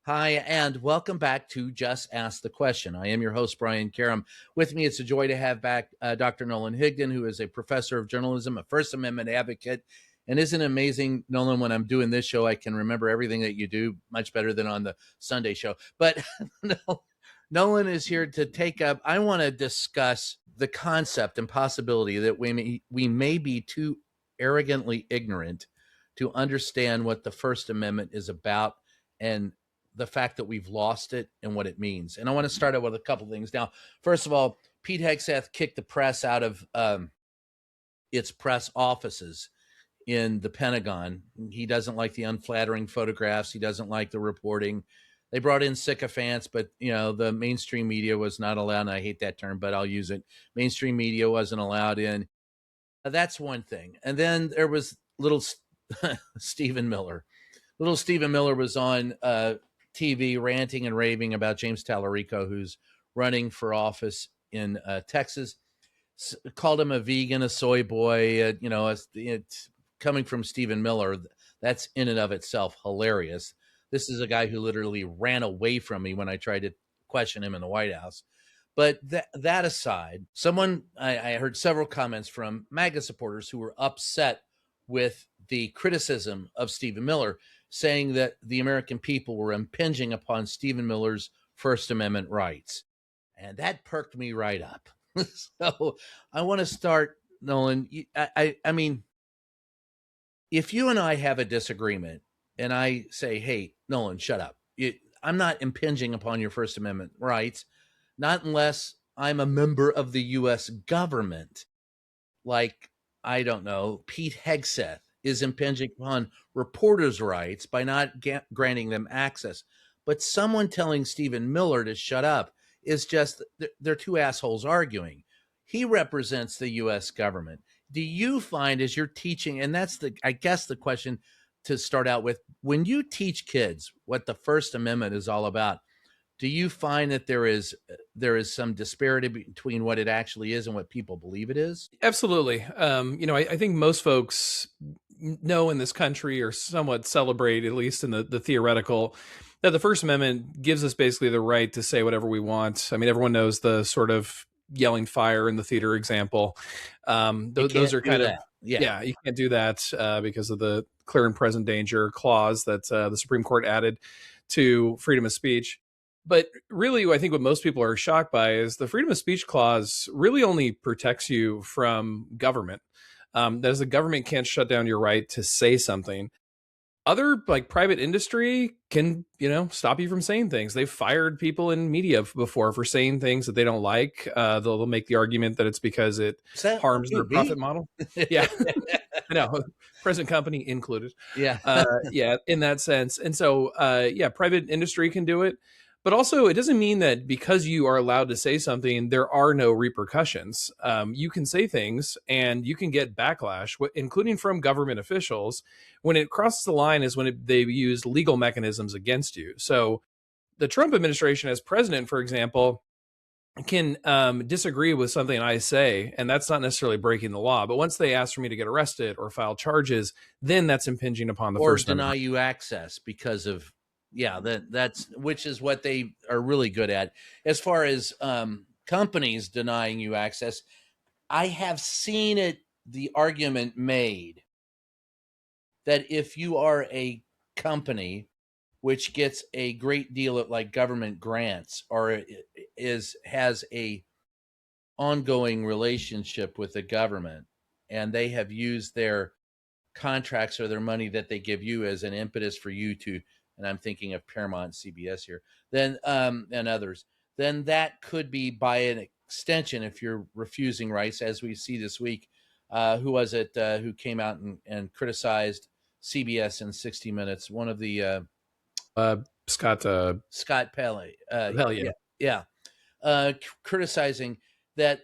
Hi, and welcome back to Just Ask the Question. I am your host, Brian Karem. With me, it's a joy to have back Dr. Nolan Higdon, who is a professor of journalism, a First Amendment advocate. And isn't it amazing, Nolan, when I'm doing this show, I can remember everything that you do much better than on the Sunday show. But Nolan is here to take up, I want to discuss the concept and possibility that we may be too arrogantly ignorant to understand what the First Amendment is about and the fact that we've lost it and what it means. And I want to start out with a couple things. Now, first of all, Pete Hegseth kicked the press out of its press offices in the Pentagon. He doesn't like the unflattering photographs. He doesn't like the reporting. They brought in sycophants, but the mainstream media was not allowed. And I hate that term, but I'll use it. Mainstream media wasn't allowed in. That's one thing. And then there was little Stephen Miller. Little Stephen Miller was on TV ranting and raving about James Tallarico, who's running for office in Texas. Called him a vegan, a soy boy. It's coming from Stephen Miller. That's in and of itself hilarious. This is a guy who literally ran away from me when I tried to question him in the White House. But that aside, I heard several comments from MAGA supporters who were upset with the criticism of Stephen Miller, saying that the American people were impinging upon Stephen Miller's First Amendment rights. And that perked me right up. So I want to start, Nolan. I mean, if you and I have a disagreement and I say, hey, Nolan, shut up. I'm not impinging upon your First Amendment rights, not unless I'm a member of the U.S. government. Like, I don't know, Pete Hegseth is impinging upon reporters' rights by not granting them access. But someone telling Stephen Miller to shut up is just, they're two assholes arguing. He represents the U.S. government. Do you find, as you're teaching, and that's I guess the question to start out with, when you teach kids what the First Amendment is all about, do you find that there is some disparity between what it actually is and what people believe it is? Absolutely. I think most folks know in this country, or somewhat celebrate, at least in the theoretical, that the First Amendment gives us basically the right to say whatever we want. I mean, everyone knows the sort of yelling fire in the theater example. Those are kind of, yeah, you can't do that because of the clear and present danger clause that the Supreme Court added to freedom of speech. But really, I think what most people are shocked by is the freedom of speech clause really only protects you from government. That is, the government can't shut down your right to say something. Other, like private industry, can stop you from saying things. They've fired people in media before for saying things that they don't like. They'll make the argument that it's because it harms their profit model. Yeah, I know, present company included. Yeah, in that sense. And so, private industry can do it. But also, it doesn't mean that because you are allowed to say something, there are no repercussions. You can say things and you can get backlash, including from government officials. When it crosses the line is when they use legal mechanisms against you. So the Trump administration as president, for example, can disagree with something I say, and that's not necessarily breaking the law. But once they ask for me to get arrested or file charges, then that's impinging upon the First Amendment. Or deny you access because of, that's which is what they are really good at. As far as companies denying you access, I have seen the argument made that if you are a company which gets a great deal of like government grants or has a ongoing relationship with the government, and they have used their contracts or their money that they give you as an impetus for you to, and I'm thinking of Paramount, CBS here, then and others, then that could be by an extension, if you're refusing rights, as we see this week. Who was it who came out and criticized CBS in 60 Minutes? One of the Scott Pelley. Hellion. Yeah. Criticizing that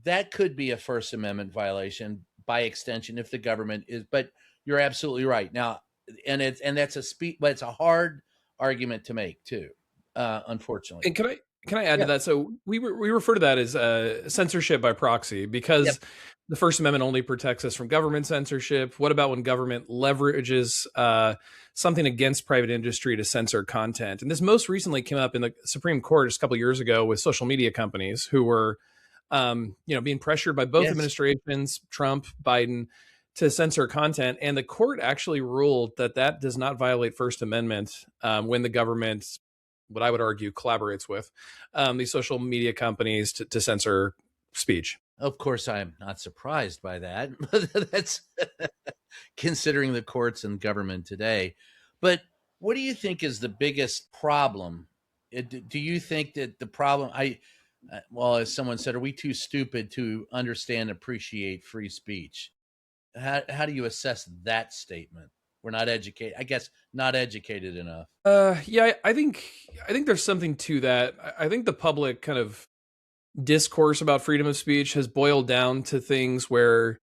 that could be a First Amendment violation by extension if the government is, but you're absolutely right. Now, and that's but it's a hard argument to make too, unfortunately. And Can I add to Yeah. that? So we refer to that as censorship by proxy Yep. because the First Amendment only protects us from government censorship. What about when government leverages something against private industry to censor content? And this most recently came up in the Supreme Court just a couple of years ago with social media companies who were, being pressured by both Yes. administrations, Trump, Biden, to censor content. And the court actually ruled that that does not violate First Amendment when the government, what I would argue, collaborates with these social media companies to censor speech. Of course, I'm not surprised by that. That's considering the courts and government today. But what do you think is the biggest problem? Do you think that the problem? Well, as someone said, are we too stupid to understand, appreciate free speech? How do you assess that statement? We're not educated. I guess not educated enough. Yeah, I think there's something to that. I think the public kind of discourse about freedom of speech has boiled down to things where,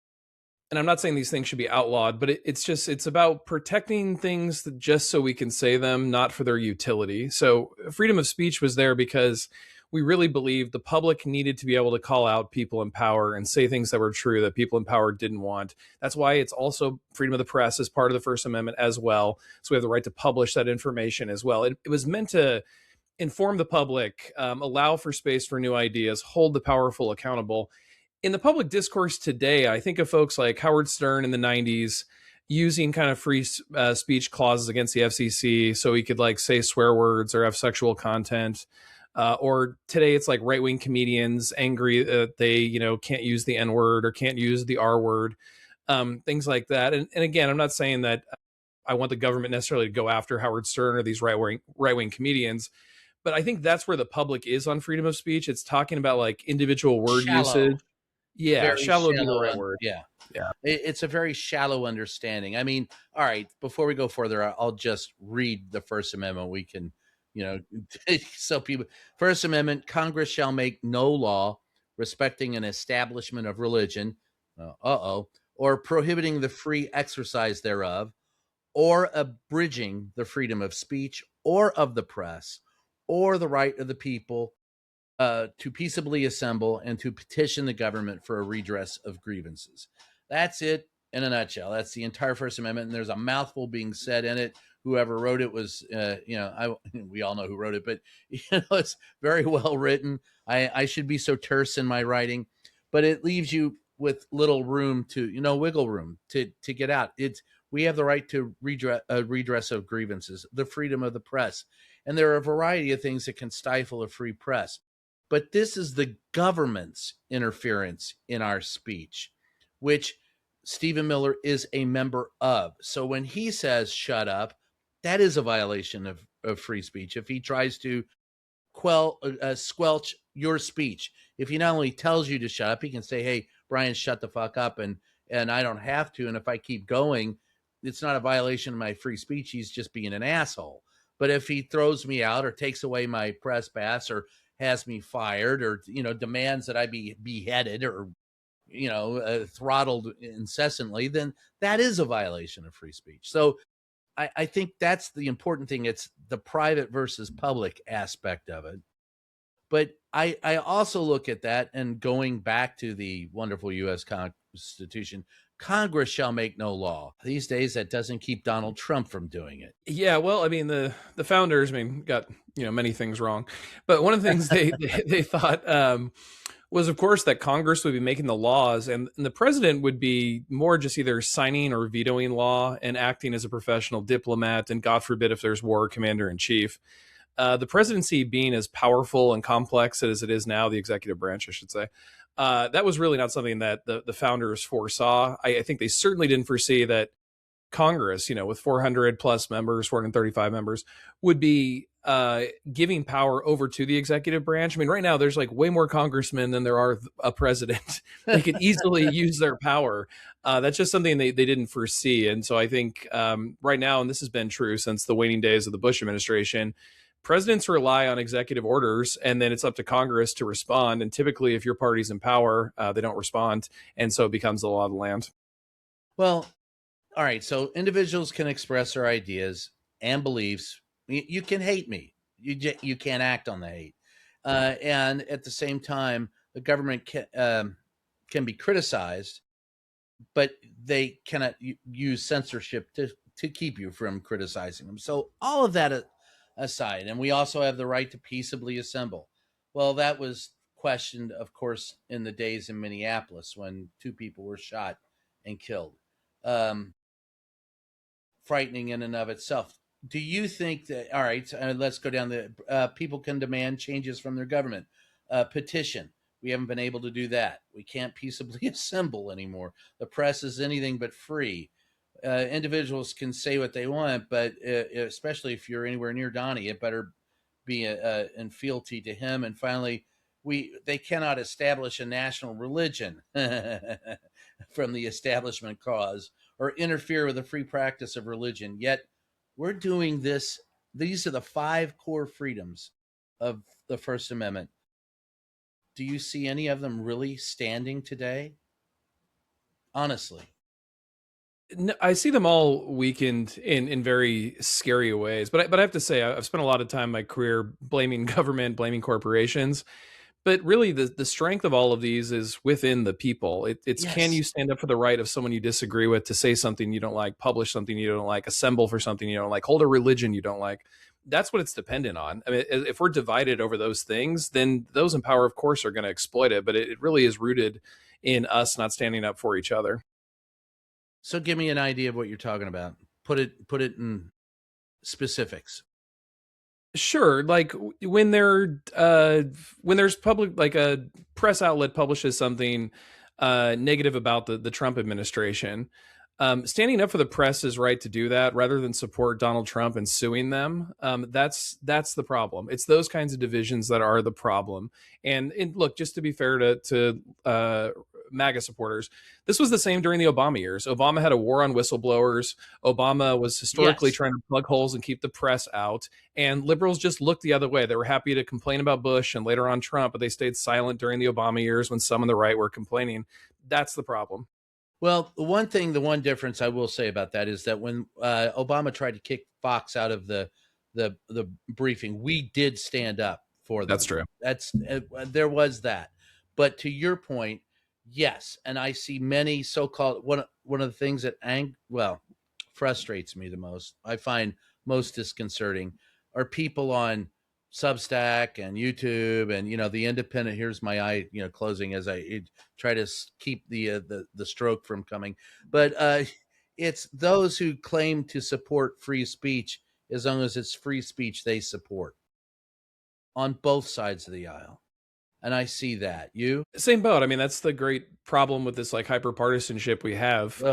and I'm not saying these things should be outlawed, but it's about protecting things that just so we can say them, not for their utility. So freedom of speech was there because we really believed the public needed to be able to call out people in power and say things that were true that people in power didn't want. That's why it's also freedom of the press as part of the First Amendment as well. So we have the right to publish that information as well. It was meant to inform the public, allow for space for new ideas, hold the powerful accountable. In the public discourse today, I think of folks like Howard Stern in the 90s using kind of free speech clauses against the FCC so he could like say swear words or have sexual content. Or today it's like right wing comedians angry that they, can't use the N word or can't use the R word, things like that. And again, I'm not saying that I want the government necessarily to go after Howard Stern or these right wing comedians, but I think that's where the public is on freedom of speech. It's talking about like individual word Shallow, usage. Yeah, very shallow would be the shallow. right word. Yeah, Yeah. it's a very shallow understanding. I mean, all right. Before we go further, I'll just read the First Amendment. We can, you know, so people. First Amendment: Congress shall make no law respecting an establishment of religion, or prohibiting the free exercise thereof, or abridging the freedom of speech or of the press, or the right of the people to peaceably assemble and to petition the government for a redress of grievances. That's it in a nutshell. That's the entire First Amendment, and there's a mouthful being said in it. Whoever wrote it was, we all know who wrote it, but it's very well written. I should be so terse in my writing, but it leaves you with little room to, wiggle room to get out. We have the right to redress of grievances, the freedom of the press, and there are a variety of things that can stifle a free press. But this is the government's interference in our speech, which Stephen Miller is a member of. So when he says shut up, that is a violation of free speech. If he tries to squelch your speech, if he not only tells you to shut up, he can say, hey, Brian, shut the fuck up. And I don't have to. And if I keep going, it's not a violation of my free speech. He's just being an asshole. But if he throws me out or takes away my press pass or has me fired or, demands that I be beheaded or, throttled incessantly, then that is a violation of free speech. So I think that's the important thing. It's the private versus public aspect of it. But I also look at that, and going back to the wonderful U.S. Constitution, Congress shall make no law. These days, that doesn't keep Donald Trump from doing it. Yeah, well, I mean, the founders, got many things wrong, but one of the things they thought was, of course, that Congress would be making the laws, and the president would be more just either signing or vetoing law and acting as a professional diplomat, and God forbid if there's war, commander in chief. The presidency being as powerful and complex as it is now, the executive branch, I should say, that was really not something that the founders foresaw. I think they certainly didn't foresee that Congress, with 400 plus members, 435 members, would be giving power over to the executive branch. I mean, right now there's like way more congressmen than there are a president. They could easily use their power. That's just something they didn't foresee. And so I think right now, and this has been true since the waning days of the Bush administration, presidents rely on executive orders, and then it's up to Congress to respond. And typically, if your party's in power, they don't respond. And so it becomes the law of the land. Well, all right. So individuals can express their ideas and beliefs. You can hate me. You can't act on the hate. And at the same time, the government can be criticized, but they cannot use censorship to keep you from criticizing them. So all of that aside, and we also have the right to peaceably assemble. Well, that was questioned, of course, in the days in Minneapolis when 2 people were shot and killed. Um, Frightening in and of itself. Do you think that, all right, let's go down the people can demand changes from their government? Petition. We haven't been able to do that. We can't peaceably assemble anymore. The press is anything but free. Individuals can say what they want, but especially if you're anywhere near Donnie, it better be in fealty to him. And finally, they cannot establish a national religion from the establishment cause or interfere with the free practice of religion. Yet we're doing this. These are the 5 core freedoms of the First Amendment. Do you see any of them really standing today? Honestly. No, I see them all weakened in very scary ways. But I have to say, I've spent a lot of time in my career blaming government, blaming corporations. But really, the strength of all of these is within the people. It's can Yes. you stand up for the right of someone you disagree with to say something you don't like, publish something you don't like, assemble for something you don't like, hold a religion you don't like. That's what it's dependent on. I mean, if we're divided over those things, then those in power, of course, are going to exploit it. But it really is rooted in us not standing up for each other. So give me an idea of what you're talking about. Put it in specifics. Sure, like when when there's public, like a press outlet publishes something negative about the Trump administration, standing up for the press's right to do that rather than support Donald Trump and suing them. That's the problem. It's those kinds of divisions that are the problem. And look, just to be fair to MAGA supporters, this was the same during the Obama years. Obama had a war on whistleblowers. Obama was historically Yes. trying to plug holes and keep the press out. And liberals just looked the other way. They were happy to complain about Bush and later on Trump, but they stayed silent during the Obama years when some on the right were complaining. That's the problem. Well, the one difference I will say about that is that when Obama tried to kick Fox out of the briefing, we did stand up for them. That's true. There was that, but to your point, yes, and I see many so-called one of the things that frustrates me the most. I find most disconcerting are people on Substack and YouTube and the independent. Here's my eye, closing as I try to keep the stroke from coming. But it's those who claim to support free speech as long as it's free speech they support on both sides of the aisle. And I see that. You? Same boat. I mean, that's the great problem with this like hyper partisanship we have.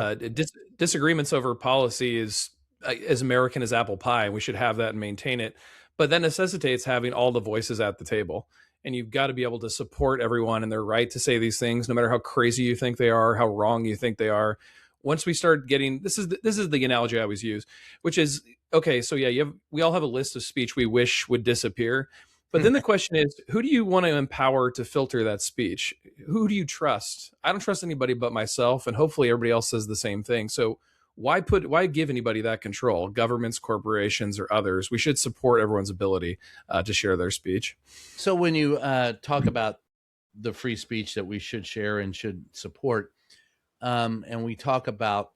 Disagreements over policy is as American as apple pie. We should have that and maintain it. But that necessitates having all the voices at the table. And you've got to be able to support everyone and their right to say these things, no matter how crazy you think they are, how wrong you think they are. Once we start getting this is the analogy I always use, which is okay. So yeah, we all have a list of speech we wish would disappear. But then the question is, who do you want to empower to filter that speech? Who do you trust? I don't trust anybody but myself, and hopefully everybody else says the same thing. So why give anybody that control? Governments, corporations, or others? We should support everyone's ability to share their speech. So when you talk about the free speech that we should share and should support, and we talk about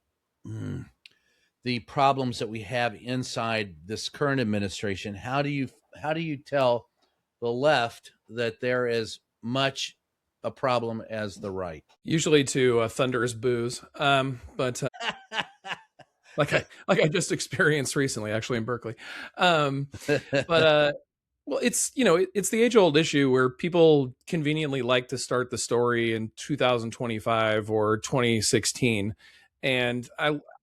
the problems that we have inside this current administration, how do you tell the left that there is much a problem as the right? Usually to thunderous boos, but like I just experienced recently, actually in Berkeley. But well, it's it's the age old issue where people conveniently like to start the story in 2025 or 2016, and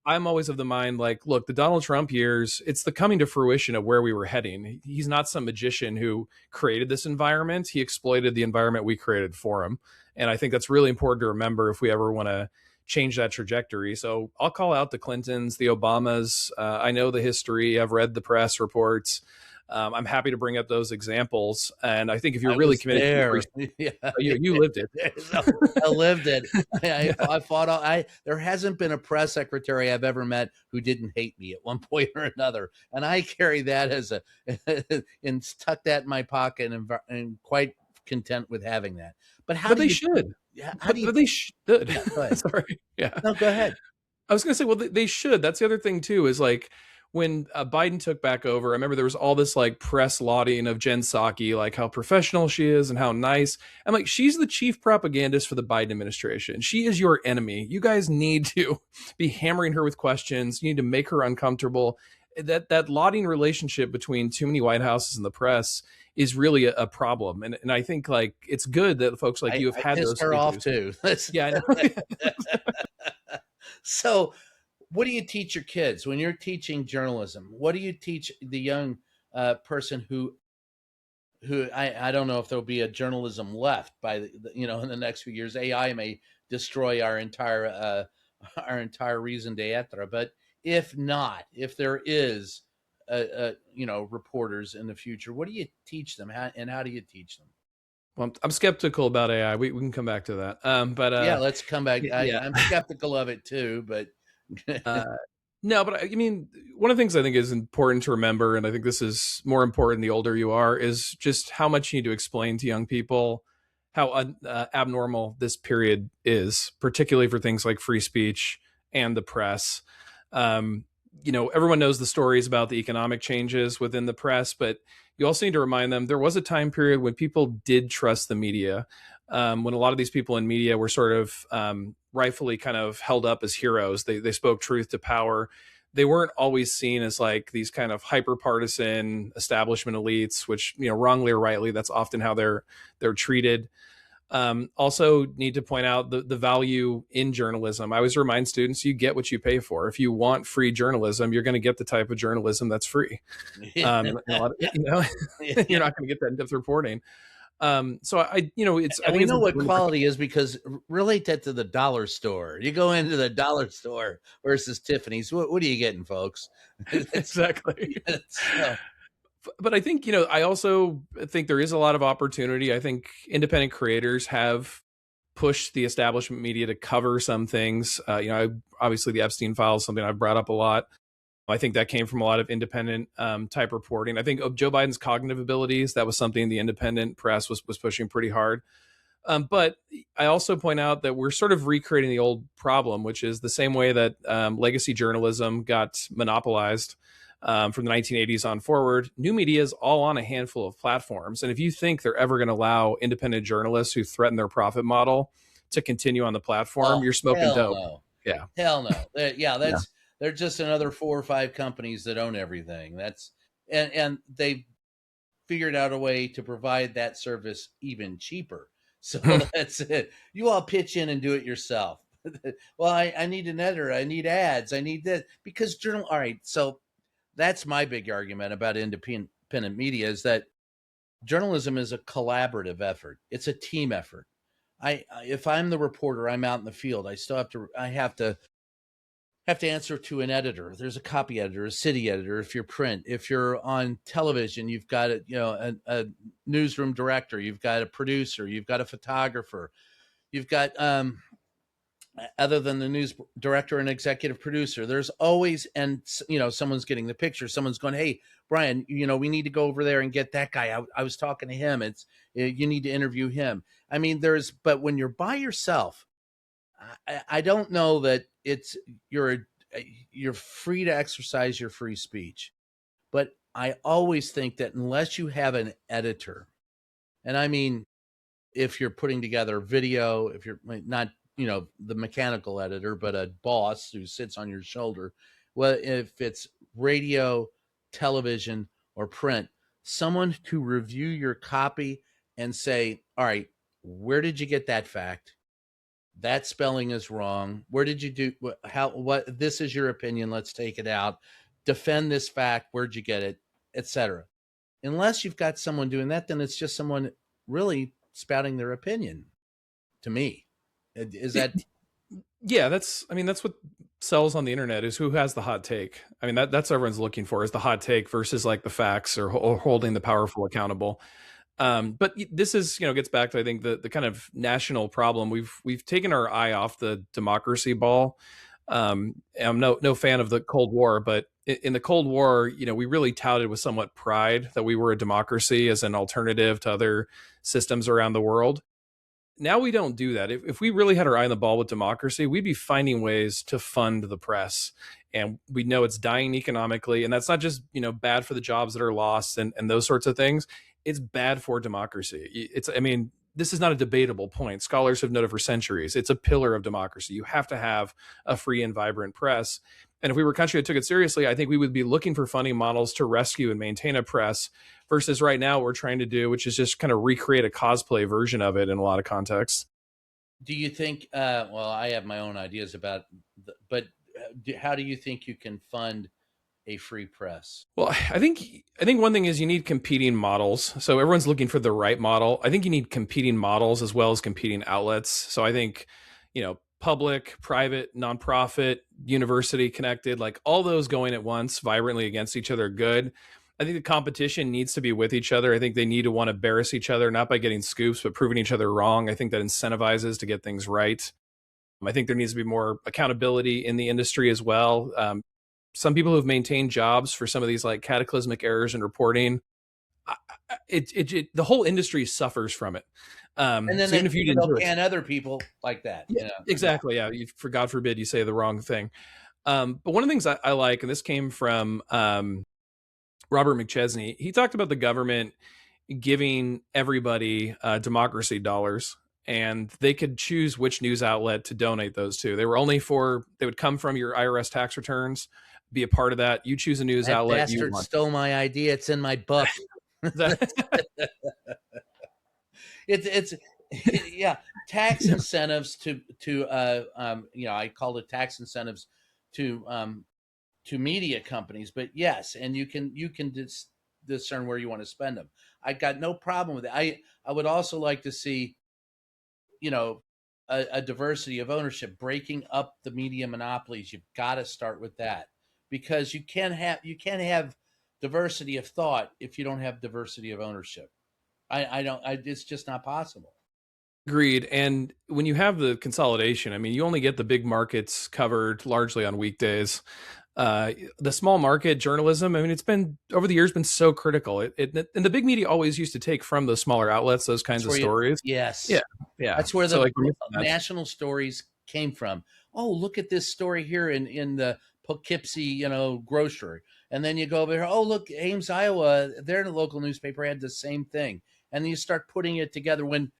I'm always of the mind like, look, the Donald Trump years, it's the coming to fruition of where we were heading. He's not some magician who created this environment. He exploited the environment we created for him. And I think that's really important to remember if we ever want to change that trajectory. So I'll call out the Clintons, the Obamas. I know the history. I've read the press reports. I'm happy to bring up those examples. And I think if you're I really was committed to free there. speech, Yeah. you lived it. So, I lived it. Yeah. I fought all, there hasn't been a press secretary I've ever met who didn't hate me at one point or another. And I carry that as a, and tuck that in my pocket and quite content with having that. But how But do they you, should. how do you, But they should. yeah, go ahead. Sorry. Yeah. No, go ahead. I was going to say, well, they should. That's the other thing too. Is like when Biden took back over. I remember there was all this like press lauding of Jen Psaki, like how professional she is and how nice. I'm like, she's the chief propagandist for the Biden administration. She is your enemy. You guys need to be hammering her with questions. You need to make her uncomfortable. That lauding relationship between too many White Houses and the press is really a problem. And I think like it's good that folks like you have I had pissed those her off speeches. too. Yeah, I know. So, what do you teach your kids when you're teaching journalism? What do you teach the young person who I don't know if there'll be a journalism left by in the next few years. AI may destroy our entire reason d'etre, but if not, if there is reporters in the future, what do you teach them? How do you teach them? Well, I'm skeptical about AI. We can come back to that. But Yeah, let's come back. yeah, I'm skeptical of it too, but uh, no, but I mean, one of the things I think is important to remember, and I think this is more important the older you are, is just how much you need to explain to young people how abnormal this period is, particularly for things like free speech and the press. Um, everyone knows the stories about the economic changes within the press, but you also need to remind them there was a time period when people did trust the media, when a lot of these people in media were sort of rightfully kind of held up as heroes. They spoke truth to power. They weren't always seen as like these kind of hyper partisan establishment elites, which wrongly or rightly, that's often how they're treated. Also need to point out the value in journalism. I always remind students, you get what you pay for. If you want free journalism, you're going to get the type of journalism that's free. And a lot of, you're not going to get that in-depth reporting. So it's, I And think we it's know what important quality is because relate that to the dollar store. You go into the dollar store versus Tiffany's. What are you getting, folks? exactly. So, But I think, I also think there is a lot of opportunity. I think independent creators have pushed the establishment media to cover some things. Obviously the Epstein files, something I've brought up a lot. I think that came from a lot of independent type reporting. I think Joe Biden's cognitive abilities, that was something the independent press was pushing pretty hard. But I also point out that we're sort of recreating the old problem, which is the same way that legacy journalism got monopolized from the 1980s on forward. New media is all on a handful of platforms. And if you think they're ever going to allow independent journalists who threaten their profit model to continue on the platform, you're smoking hell dope. no. Yeah. Hell no. They're just another 4 or 5 companies that own everything. And they figured out a way to provide that service even cheaper. So that's it. You all pitch in and do it yourself. Well, I need an editor. I need ads. I need that because all right. So that's my big argument about independent media is that journalism is a collaborative effort. It's a team effort. If I'm the reporter, I'm out in the field. I have to answer to an editor. There's a copy editor, a city editor. If you're print, if you're on television, you've got a newsroom director, you've got a producer, you've got a photographer, you've got other than the news director and executive producer, there's always, and someone's getting the picture. Someone's going, "Hey, Brian, we need to go over there and get that guy. I was talking to him. You need to interview him." I mean, but when you're by yourself, I don't know that you're free to exercise your free speech. But I always think that unless you have an editor, and I mean, if you're putting together video, if you're not, the mechanical editor, but a boss who sits on your shoulder, well, if it's radio, television, or print, someone to review your copy and say, all right, where did you get that fact? That spelling is wrong. Where did you do what? This is your opinion. Let's take it out. Defend this fact. Where'd you get it? Etc. Unless you've got someone doing that, then it's just someone really spouting their opinion. To me, is that? Yeah, that's what sells on the internet is who has the hot take. I mean, that's what everyone's looking for, is the hot take versus like the facts, or holding the powerful accountable. But this is, gets back to, I think, the kind of national problem. We've taken our eye off the democracy ball. I'm no fan of the Cold War, but in the Cold War, we really touted with somewhat pride that we were a democracy as an alternative to other systems around the world. Now we don't do that. If we really had our eye on the ball with democracy, we'd be finding ways to fund the press. And we know it's dying economically. And that's not just, bad for the jobs that are lost and those sorts of things. It's bad for democracy. I mean, this is not a debatable point. Scholars have noted for centuries. It's a pillar of democracy. You have to have a free and vibrant press. And if we were a country that took it seriously, I think we would be looking for funding models to rescue and maintain a press, versus right now what we're trying to do, which is just kind of recreate a cosplay version of it in a lot of contexts. Do you think, well, I have my own ideas about, but how do you think you can fund a free press? Well, I think one thing is you need competing models. So everyone's looking for the right model. I think you need competing models as well as competing outlets. So I think, public, private, nonprofit, university connected, like all those going at once vibrantly against each other are good. I think the competition needs to be with each other. I think they need to want to embarrass each other, not by getting scoops, but proving each other wrong. I think that incentivizes to get things right. I think there needs to be more accountability in the industry as well. Some people who've maintained jobs for some of these like cataclysmic errors in reporting, the whole industry suffers from it. And then so even if you didn't they'll can other people like that. Yeah, exactly. Yeah, for God forbid you say the wrong thing. But one of the things I like, and this came from Robert McChesney, he talked about the government giving everybody democracy dollars, and they could choose which news outlet to donate those to. They would come from your IRS tax returns, be a part of that. You choose a news outlet. That bastard stole my idea. It's in my book. It's yeah, tax incentives to I call it tax incentives to media companies, but yes, and you can discern where you want to spend them. I got no problem with it. I would also like to see, a diversity of ownership, breaking up the media monopolies. You've got to start with that, because you can't have diversity of thought if you don't have diversity of ownership. It's just not possible. Agreed. And when you have the consolidation, I mean, you only get the big markets covered largely on weekdays. The small market journalism, I mean, it's been over the years been so critical. And the big media always used to take from those smaller outlets those kinds of stories. Yes. Yeah. That's where the national stories came from. Oh, look at this story here in the Poughkeepsie, grocery. And then you go over here, oh, look, Ames, Iowa, their local newspaper had the same thing. And then you start putting it together. When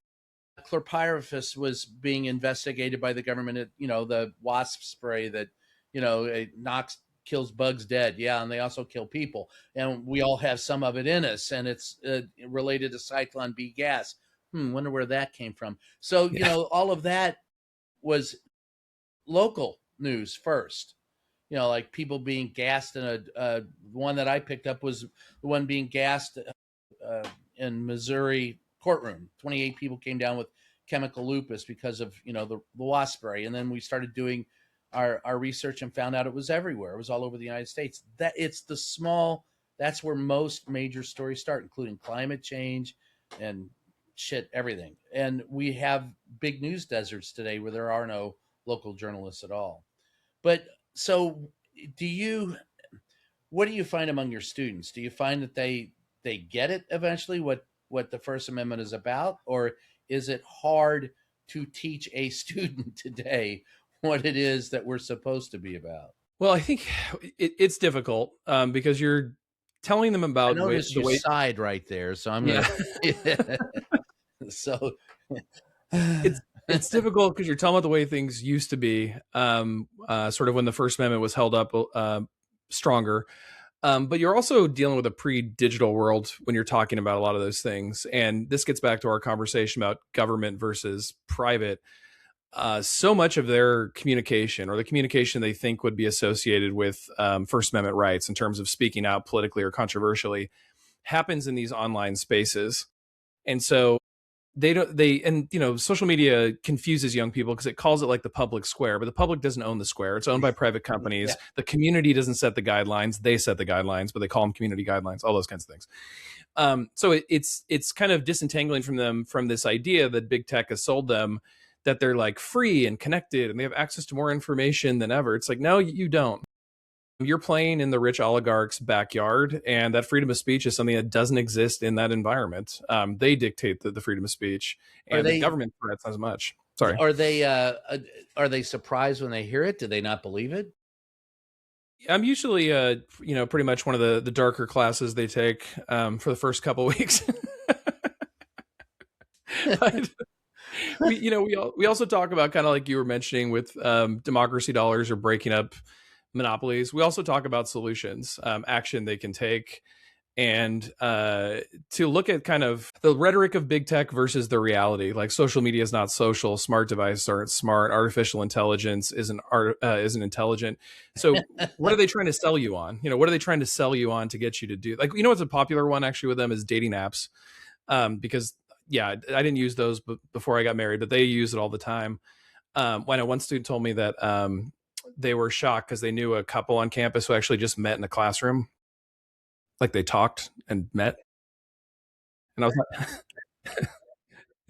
chlorpyrifos was being investigated by the government, the wasp spray that, it kills bugs dead. Yeah, and they also kill people. And we all have some of it in us, and it's related to Cyclone B gas. Wonder where that came from. So, all of that was local news first. Like people being gassed in the one that I picked up was the one being gassed in Missouri courtroom. 28 people came down with chemical lupus because of, the wasp spray. And then we started doing our research and found out it was everywhere. It was all over the United States. That's where most major stories start, including climate change and everything. And we have big news deserts today where there are no local journalists at all. But so what do you find among your students? Do you find that they get it eventually, what the First Amendment is about? Or is it hard to teach a student today what it is that we're supposed to be about? Well, I think it's difficult because you're telling them about the side right there. So I'm going to, so it's difficult because you're talking about the way things used to be, sort of when the First Amendment was held up stronger. But you're also dealing with a pre-digital world when you're talking about a lot of those things. And this gets back to our conversation about government versus private. So much of their communication, or the communication they think would be associated with First Amendment rights in terms of speaking out politically or controversially, happens in these online spaces. And so social media confuses young people because it calls it like the public square, but the public doesn't own the square. It's owned by private companies. Yeah. The community doesn't set the guidelines. They set the guidelines, but they call them community guidelines, all those kinds of things. So it's kind of disentangling from them from this idea that big tech has sold them, that they're like free and connected and they have access to more information than ever. It's like, no, you don't. You're playing in the rich oligarch's backyard, and that freedom of speech is something that doesn't exist in that environment. They dictate the freedom of speech, and the government threats as much. Sorry. Are they surprised when they hear it? Do they not believe it? I'm usually, pretty much one of the darker classes they take for the first couple of weeks. But we also talk about, kind of like you were mentioning with democracy dollars or breaking up monopolies. We also talk about solutions, action they can take, and to look at kind of the rhetoric of big tech versus the reality. Like, social media is not social, smart devices aren't smart, artificial intelligence isn't intelligent. So what are they trying to sell you on? What are they trying to sell you on to get you to do? Like, what's a popular one actually with them is dating apps, because I didn't use those before I got married, but they use it all the time. When one student told me that they were shocked because they knew a couple on campus who actually just met in a classroom. Like, they talked and met. And I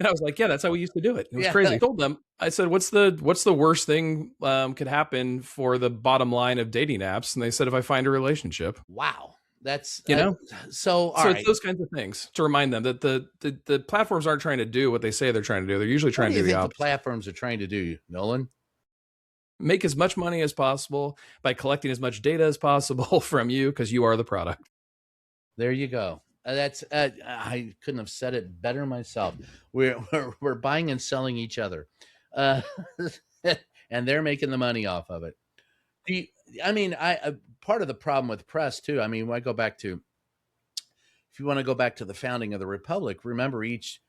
was like, yeah, that's how we used to do it. It was crazy. I told them, I said, what's the worst thing could happen for the bottom line of dating apps? And they said, if I find a relationship. Wow. That's, so it's those kinds of things to remind them that the platforms aren't trying to do what they say they're trying to do. They're usually trying to do the opposite. The platforms are trying to do, Nolan? Make as much money as possible by collecting as much data as possible from you, because you are the product. There you go. That's I couldn't have said it better myself. We're buying and selling each other, and they're making the money off of it. Part of the problem with press too. I mean, when I go back to, if you want to go back to the founding of the republic, remember each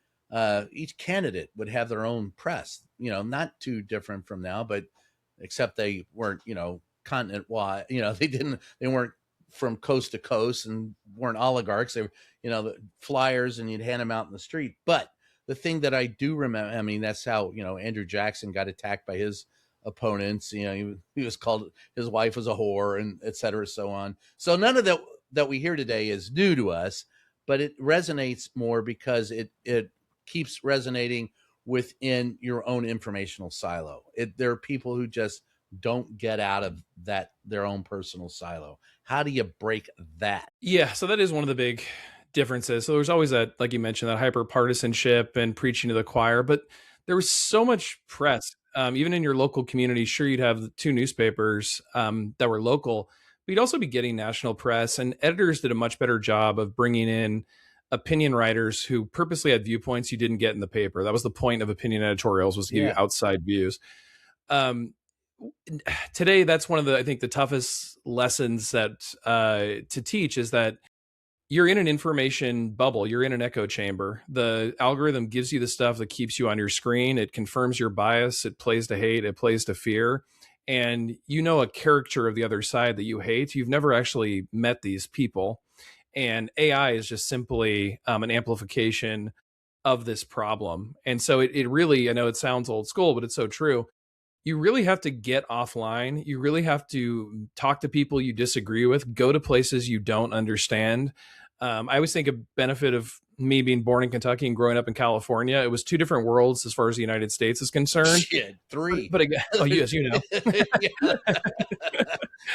candidate would have their own press. Not too different from now, but except they weren't, continent wide. They weren't from coast to coast and weren't oligarchs. They were, the flyers, and you'd hand them out in the street. But the thing that I do remember, that's how, Andrew Jackson got attacked by his opponents. He was called, his wife was a whore, and et cetera, so on. So none of that we hear today is new to us, but it resonates more because it keeps resonating within your own informational silo. There are people who just don't get out of their own personal silo. How do you break that? Yeah, so that is one of the big differences. So there's always that, like you mentioned, that hyper partisanship and preaching to the choir, but there was so much press, even in your local community. Sure, you'd have the two newspapers that were local, but you'd also be getting national press, and editors did a much better job of bringing in opinion writers who purposely had viewpoints you didn't get in the paper. That was the point of opinion editorials, was to give you outside views. Today, that's one of I think the toughest lessons that to teach, is that you're in an information bubble. You're in an echo chamber. The algorithm gives you the stuff that keeps you on your screen. It confirms your bias. It plays to hate. It plays to fear. And a character of the other side that you hate. You've never actually met these people. And AI is just simply an amplification of this problem. And so it really, I know it sounds old school, but it's so true. You really have to get offline. You really have to talk to people you disagree with, go to places you don't understand. I always think a benefit of me being born in Kentucky and growing up in California, it was two different worlds as far as the United States is concerned. Shit, three. But again, yes,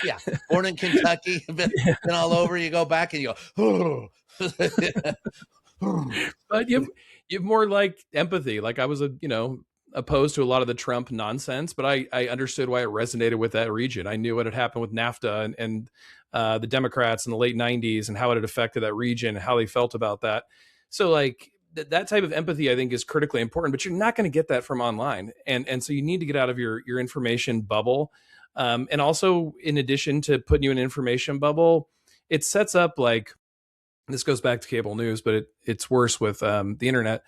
Yeah. Born in Kentucky, been all over. You go back and you go, but you have more like empathy. Like, I was opposed to a lot of the Trump nonsense, but I understood why it resonated with that region. I knew what had happened with NAFTA and the Democrats in the late 90s and how it had affected that region and how they felt about that. So like that type of empathy, I think, is critically important, but you're not going to get that from online. And so you need to get out of your information bubble. And also, in addition to putting you in an information bubble, it sets up, like, this goes back to cable news, but it's worse with the internet.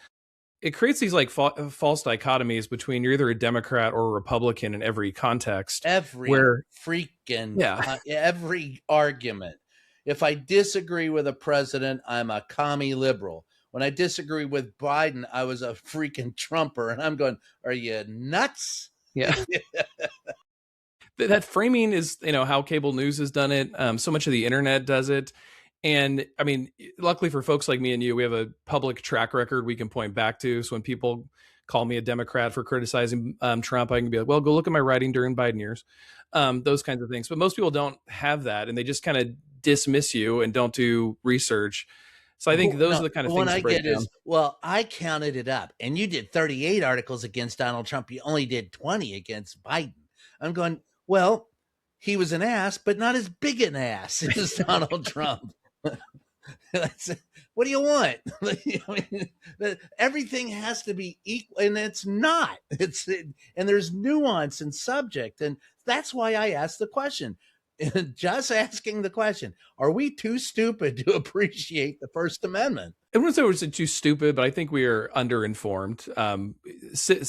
It creates these like false dichotomies between you're either a Democrat or a Republican in every context. Every argument. If I disagree with a president, I'm a commie liberal. When I disagree with Biden, I was a freaking Trumper. And I'm going, are you nuts? Yeah. That framing is, how cable news has done it. So much of the internet does it. And I mean, luckily for folks like me and you, we have a public track record we can point back to. So when people call me a Democrat for criticizing Trump, I can be like, well, go look at my writing during Biden years, those kinds of things. But most people don't have that, and they just kind of dismiss you and don't do research. So I think those are the kind of things to break down. Is, well, I counted it up, and you did 38 articles against Donald Trump. You only did 20 against Biden. I'm going, well, he was an ass, but not as big an ass as Donald Trump. What do you want? I mean, everything has to be equal, and it's not. And there's nuance and subject, and that's why I asked the question. Just asking the question, are we too stupid to appreciate the First Amendment? I wouldn't say we're too stupid, but I think we are underinformed.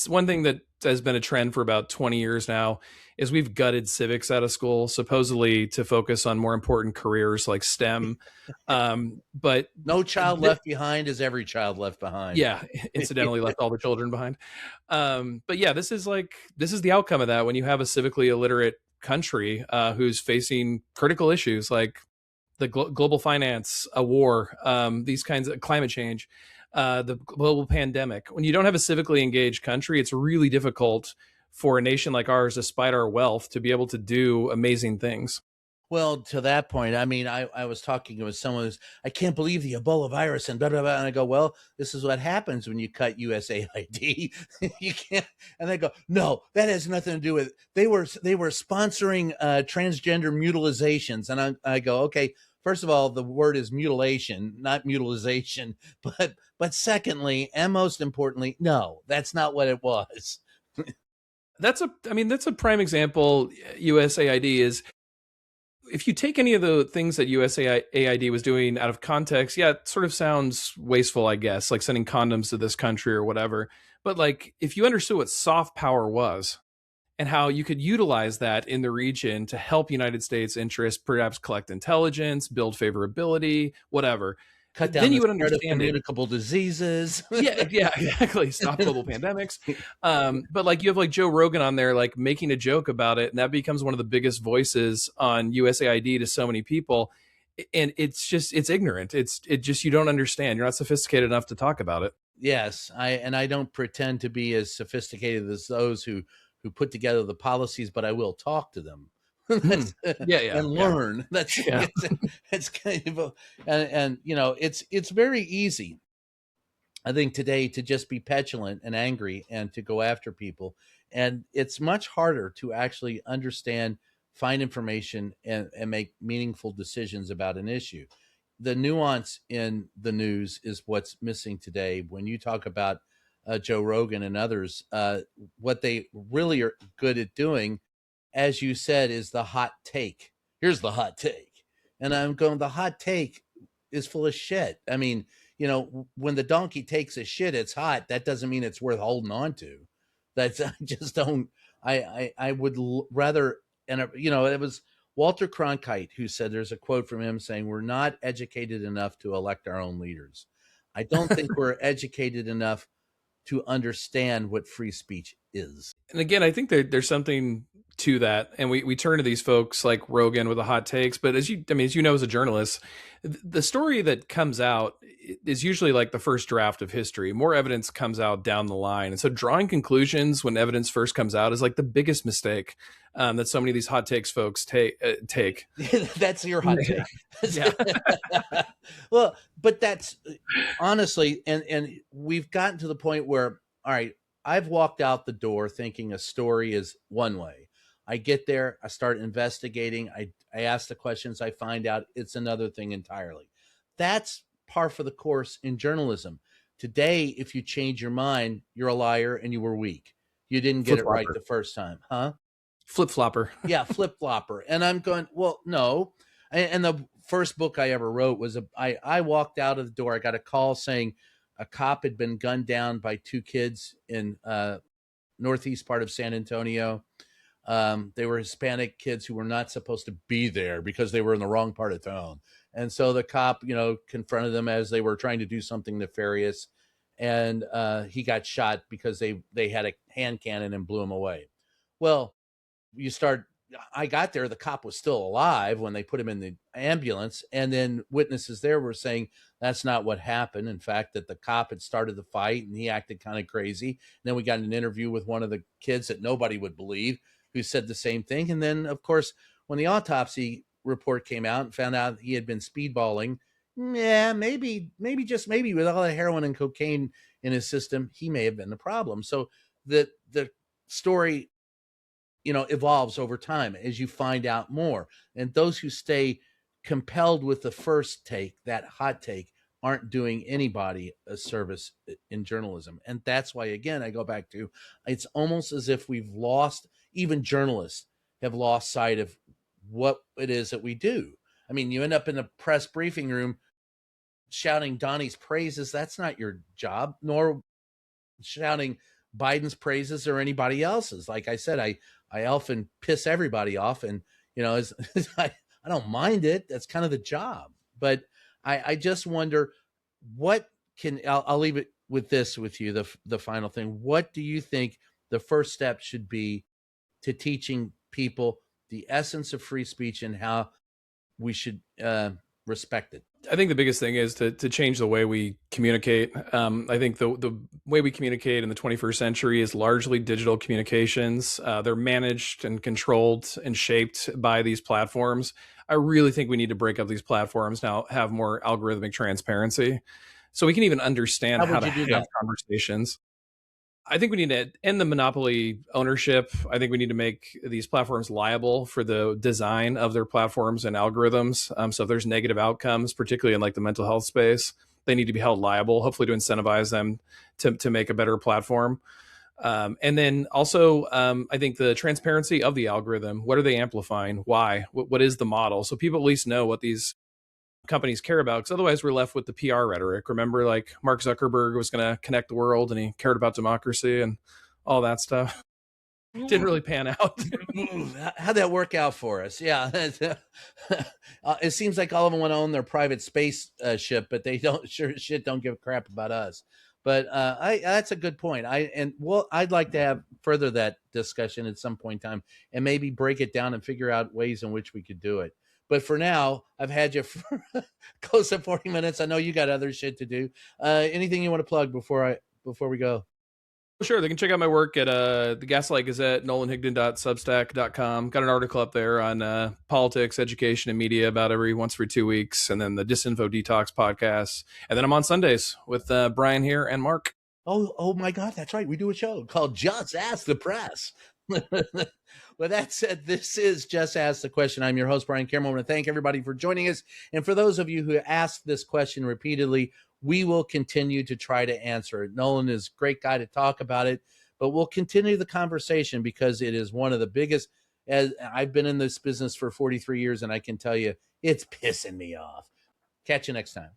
One thing that has been a trend for about 20 years now is we've gutted civics out of school, supposedly to focus on more important careers like STEM. But no child left behind is every child left behind. Yeah, incidentally left all the children behind. But yeah, this is the outcome of that when you have a civically illiterate country who's facing critical issues like the global finance, a war, these kinds of climate change, the global pandemic. When you don't have a civically engaged country, it's really difficult for a nation like ours, despite our wealth, to be able to do amazing things. Well, to that point, I mean, I was talking with someone who's, I can't believe the Ebola virus and blah, blah, blah. And I go, well, this is what happens when you cut USAID. You can't. And they go, no, that has nothing to do with it. They were sponsoring transgender mutilations. And I go, okay, first of all, the word is mutilation, not mutilization. But secondly, and most importantly, no, that's not what it was. That's a prime example. USAID is, if you take any of the things that USAID was doing out of context, yeah, it sort of sounds wasteful, I guess, like sending condoms to this country or whatever. But like, if you understood what soft power was and how you could utilize that in the region to help United States interests, perhaps collect intelligence, build favorability, whatever, cut down then you would understand communicable diseases. Yeah, exactly. Stop global pandemics. But like, you have like Joe Rogan on there, like making a joke about it, and that becomes one of the biggest voices on USAID to so many people. And it's ignorant. You don't understand. You're not sophisticated enough to talk about it. Yes, I don't pretend to be as sophisticated as those who put together the policies, but I will talk to them. And learn. That's kind of and it's very easy, I think, today to just be petulant and angry and to go after people, and it's much harder to actually understand, find information, and make meaningful decisions about an issue. The nuance in the news is what's missing today. When you talk about Joe Rogan and others, what they really are good at doing, as you said, is the hot take. Here's the hot take. And I'm going, the hot take is full of shit. I mean, when the donkey takes a shit, it's hot. That doesn't mean it's worth holding on to. That's, I just don't, I would rather, and it was Walter Cronkite who said, there's a quote from him saying, we're not educated enough to elect our own leaders. I don't think we're educated enough to understand what free speech is. And again, I think there's something to that, and we turn to these folks like Rogan with the hot takes, but as you know, as a journalist, the story that comes out is usually like the first draft of history. More evidence comes out down the line, and so drawing conclusions when evidence first comes out is like the biggest mistake that so many of these hot takes folks take. That's your hot take. Yeah. Well, but that's honestly, and we've gotten to the point where, all right, I've walked out the door thinking a story is one way. I get there, I start investigating, I ask the questions, I find out it's another thing entirely. That's par for the course in journalism. Today, if you change your mind, you're a liar and you were weak. You didn't get it right the first time, huh? Flip-flopper. Yeah, flip-flopper. And I'm going, well, no. And the first book I ever wrote was, I walked out of the door, I got a call saying a cop had been gunned down by two kids in northeast part of San Antonio. They were Hispanic kids who were not supposed to be there because they were in the wrong part of town. And so the cop, confronted them as they were trying to do something nefarious. And he got shot because they had a hand cannon and blew him away. Well, I got there, the cop was still alive when they put him in the ambulance. And then witnesses there were saying that's not what happened. In fact, that the cop had started the fight and he acted kind of crazy. And then we got an interview with one of the kids that nobody would believe who said the same thing. And then, of course, when the autopsy report came out and found out he had been speedballing, yeah, maybe just maybe with all the heroin and cocaine in his system, he may have been the problem. So the story evolves over time as you find out more. And those who stay compelled with the first take, that hot take, aren't doing anybody a service in journalism. And that's why, again, I go back to, it's almost as if we've lost, even journalists have lost sight of what it is that we do. I mean, you end up in the press briefing room shouting Donnie's praises. That's not your job, nor shouting Biden's praises or anybody else's. Like I said, I often piss everybody off, and I don't mind it. That's kind of the job. But I just wonder I'll leave it with this with you, the final thing. What do you think the first step should be to teaching people the essence of free speech and how we should respect it? I think the biggest thing is to change the way we communicate. I think the way we communicate in the 21st century is largely digital communications. They're managed and controlled and shaped by these platforms. I really think we need to break up these platforms now, have more algorithmic transparency, so we can even understand how to have conversations. I think we need to end the monopoly ownership. I think we need to make these platforms liable for the design of their platforms and algorithms. So if there's negative outcomes, particularly in like the mental health space, they need to be held liable, hopefully to incentivize them to make a better platform. And then also, I think the transparency of the algorithm. What are they amplifying? Why? What is the model? So people at least know what these companies care about, because otherwise we're left with the PR rhetoric. Remember, like Mark Zuckerberg was going to connect the world and he cared about democracy and all that stuff. Didn't really pan out. How'd that work out for us? Yeah. It seems like all of them want to own their private space ship, but they don't give a crap about us. But that's a good point. I'd like to have further that discussion at some point in time and maybe break it down and figure out ways in which we could do it. But for now, I've had you for close to 40 minutes. I know you got other shit to do. Anything you want to plug before we go? Sure. They can check out my work at the Gaslight Gazette, nolanhigdon.substack.com. Got an article up there on politics, education, and media about once every 2 weeks. And then the Disinfo Detox podcast. And then I'm on Sundays with Brian here and Mark. Oh my God. That's right. We do a show called Just Ask the Press. With that said, this is Just Ask the Question. I'm your host, Brian Karem. I want to thank everybody for joining us. And for those of you who asked this question repeatedly, we will continue to try to answer it. Nolan is a great guy to talk about it, but we'll continue the conversation because it is one of the biggest. As I've been in this business for 43 years, and I can tell you, it's pissing me off. Catch you next time.